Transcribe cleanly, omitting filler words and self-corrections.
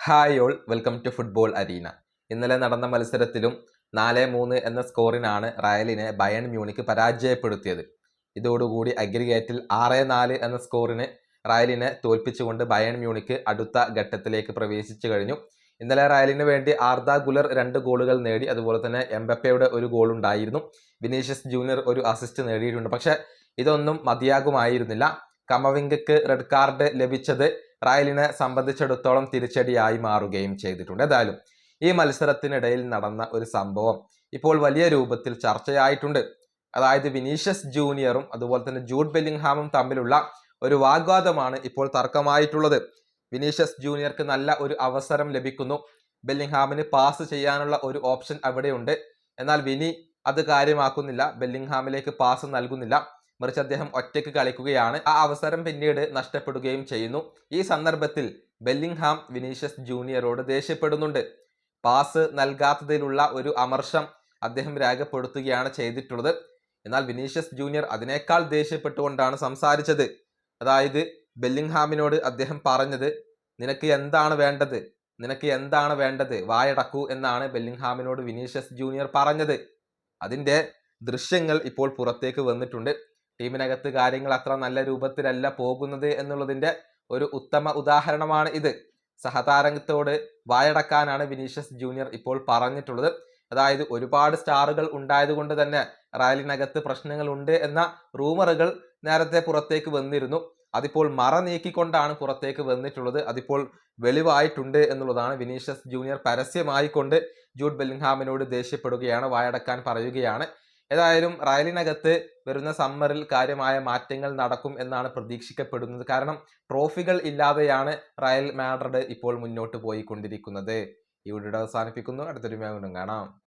Hi all welcome to football arena. ഇന്നലെ നടന്ന മത്സരത്തിലും 4-3 എന്ന സ്കോറിനാണ് റയലിനെ ബയേൺ മ്യൂണിക്ക് പരാജയപ്പെടുത്തിയത്. ഇതോടുകൂടി അഗ്രിഗേറ്റിൽ 6-4 എന്ന സ്കോറിന് റയലിനെ തോൽപ്പിച്ചുകൊണ്ട് ബയേൺ മ്യൂണിക്ക് അടുത്ത ഘട്ടത്തിലേക്ക് പ്രവേശിച്ചു കഴിഞ്ഞു. ഇന്നലെ റയലിന് വേണ്ടി ആർദ ഗുലർ 2 ഗോളുകൾ നേടി. അതുപോലെ തന്നെ എംബപ്പയുടെ ഒരു ഗോൾ ഉണ്ടായിരുന്നു. വിനീഷ്യസ് ജൂനിയർ ഒരു അസിസ്റ്റ് നേടിയിട്ടുണ്ട്. പക്ഷെ ഇതൊന്നും മതിയാകുമായിരുന്നില്ല. കമവിംഗക്ക് റെഡ് കാർഡ് ലഭിച്ചത് റയലിനെ സംബന്ധിച്ചിടത്തോളം തിരിച്ചടിയായി മാറുകയും ചെയ്തിട്ടുണ്ട്. ഏതായാലും ഈ മത്സരത്തിനിടയിൽ നടന്ന ഒരു സംഭവം ഇപ്പോൾ വലിയ രൂപത്തിൽ ചർച്ചയായിട്ടുണ്ട്. അതായത് വിനീഷ്യസ് ജൂനിയറും അതുപോലെ തന്നെ ജൂഡ് ബെല്ലിംഗ്ഹാമും തമ്മിലുള്ള ഒരു വാഗ്വാദമാണ് ഇപ്പോൾ തർക്കമായിട്ടുള്ളത്. വിനീഷ്യസ് ജൂനിയർക്ക് നല്ല ഒരു അവസരം ലഭിക്കുന്നു. ബെല്ലിംഗ്ഹാമിന് പാസ് ചെയ്യാനുള്ള ഒരു ഓപ്ഷൻ അവിടെയുണ്ട്. എന്നാൽ വിനി അത് കാര്യമാക്കുന്നില്ല. ബെല്ലിംഗ്ഹാമിലേക്ക് പാസ് നൽകുന്നില്ല. മറിച്ച് അദ്ദേഹം ഒറ്റയ്ക്ക് കളിക്കുകയാണ്. ആ അവസരം പിന്നീട് നഷ്ടപ്പെടുകയും ചെയ്യുന്നു. ഈ സന്ദർഭത്തിൽ ബെല്ലിംഗ്ഹാം വിനീഷ്യസ് ജൂനിയറോട് ദേഷ്യപ്പെടുന്നുണ്ട്. പാസ് നൽകാത്തതിലുള്ള ഒരു അമർഷം അദ്ദേഹം രേഖപ്പെടുത്തുകയാണ് ചെയ്തിട്ടുള്ളത്. എന്നാൽ വിനീഷ്യസ് ജൂനിയർ അതിനേക്കാൾ ദേഷ്യപ്പെട്ടുകൊണ്ടാണ് സംസാരിച്ചത്. അതായത് ബെല്ലിംഗ്ഹാമിനോട് അദ്ദേഹം പറഞ്ഞത്, നിനക്ക് എന്താണ് വേണ്ടത്, നിനക്ക് എന്താണ് വേണ്ടത്, വായടക്കൂ എന്നാണ് ബെല്ലിംഗ്ഹാമിനോട് വിനീഷ്യസ് ജൂനിയർ പറഞ്ഞത്. അതിന്റെ ദൃശ്യങ്ങൾ ഇപ്പോൾ പുറത്തേക്ക് വന്നിട്ടുണ്ട്. ടീമിനകത്ത് കാര്യങ്ങൾ അത്ര നല്ല രൂപത്തിലല്ല പോകുന്നത് എന്നുള്ളതിന്റെ ഒരു ഉത്തമ ഉദാഹരണമാണ് ഇത്. സഹതാരത്തോട് വായടക്കാനാണ് വിനീഷ്യസ് ജൂനിയർ ഇപ്പോൾ പറഞ്ഞിട്ടുള്ളത്. അതായത് ഒരുപാട് സ്റ്റാറുകൾ ഉണ്ടായതുകൊണ്ട് തന്നെ റയലിനകത്ത് പ്രശ്നങ്ങൾ ഉണ്ട് എന്ന റൂമറുകൾ നേരത്തെ പുറത്തേക്ക് വന്നിരുന്നു. അതിപ്പോൾ മറ നീക്കിക്കൊണ്ടാണ് പുറത്തേക്ക് വന്നിട്ടുള്ളത്. അതിപ്പോൾ വെളിവായിട്ടുണ്ട് എന്നുള്ളതാണ്. വിനീഷ്യസ് ജൂനിയർ പരസ്യമായി കൊണ്ട് ജൂഡ് ബെല്ലിംഗ്ഹാമിനോട് ദേഷ്യപ്പെടുകയാണ്, വായടക്കാൻ പറയുകയാണ്. ഏതായാലും റയലിനകത്ത് വരുന്ന സമ്മറിൽ കാര്യമായ മാറ്റങ്ങൾ നടക്കും എന്നാണ് പ്രതീക്ഷിക്കപ്പെടുന്നത്. കാരണം ട്രോഫികൾ ഇല്ലാതെയാണ് റയൽ മാഡ്രിഡ് ഇപ്പോൾ മുന്നോട്ട് പോയിക്കൊണ്ടിരിക്കുന്നത്. ഈ വീഡിയോ അവസാനിപ്പിക്കുന്നു. അടുത്തൊരു വീണ്ടും കാണാം.